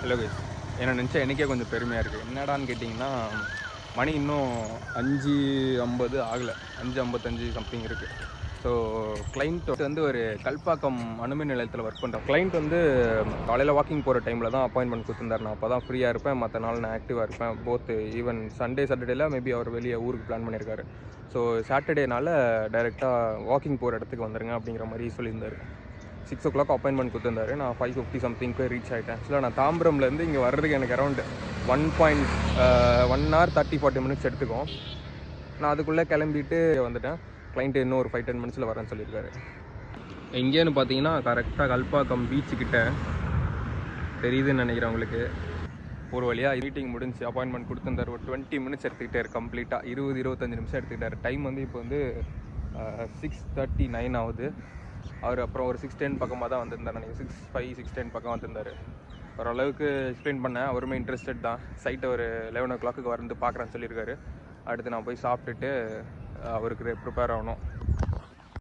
Hello guys, என்ன நினச்சா எனக்கே கொஞ்சம் பெருமையாக இருக்குது. என்னடான்னு கேட்டிங்கன்னா, மணி இன்னும் 5:50 ஆகலை, 5:55 சம்திங் இருக்குது. ஸோ கிளைண்ட் வந்து ஒரு கல்பாக்கம் அணுமின் நிலையத்தில் ஒர்க் பண்ணுறேன். கிளைண்ட் வந்து காலையில் வாக்கிங் போகிற டைமில் தான் அப்பாயின்மெண்ட் கொடுத்துருந்தார். நான் அப்போ தான் ஃப்ரீயாக இருப்பேன், மற்ற நாள் நான் ஆக்டிவாக இருப்பேன். போத்து ஈவன் சாட்டர்டேல மேபி அவர் வெளியே ஊருக்கு பிளான் பண்ணியிருக்காரு. ஸோ சாட்டர்டேனால டைரெக்டாக வாக்கிங் போகிற இடத்துக்கு வந்துடுங்க அப்படிங்கிற மாதிரி சொல்லியிருந்தார். 6 o'clock அப்பாயின்மெண்ட் கொடுத்துருந்தாரு. நான் 5:50 சம்திங்க்கு ரீச் ஆகிட்டேன். ஆக்சுவலாக நான் தாம்பரம்லேருந்து இங்கே வர்றதுக்கு எனக்கு அரௌண்ட் 1 hour 30-40 minutes எடுத்துக்கும். நான் அதுக்குள்ளே கிளம்பிட்டு வந்துட்டேன். கிளைண்ட்டு இன்னும் ஒரு 5-10 minutesல வரேன்னு சொல்லியிருக்காரு. எங்கேன்னு பார்த்தீங்கன்னா கரெக்டாக கல்பாக்கம் பீச்சுக்கிட்ட தெரியுதுன்னு நினைக்கிறேன் உங்களுக்கு. ஒரு வழியாக மீட்டிங் முடிஞ்சு அப்பாயின்மெண்ட் கொடுத்துருந்தார். ஒரு 20 minutes எடுத்துக்கிட்டார். கம்ப்ளீட்டாக 20-25 நிமிஷம் எடுத்துக்கிட்டார். டைம் வந்து இப்போ வந்து 6:39 ஆகுது. அவர் அப்புறம் ஒரு 6:10 பக்கமாக தான் வந்திருந்தார். நினைக்கிறேன் 6:05-6:10 பக்கம் வந்திருந்தார். ஓரளவுக்கு எக்ஸ்பிளைன் பண்ணேன். அவருமே இன்ட்ரெஸ்டட் தான். சைட்டை ஒரு 11 o'clock வந்து பார்க்குறேன்னு சொல்லியிருக்காரு. அடுத்து நான் போய் சாப்பிட்டுட்டு அவருக்கு ப்ரிப்பேர் ஆகணும்.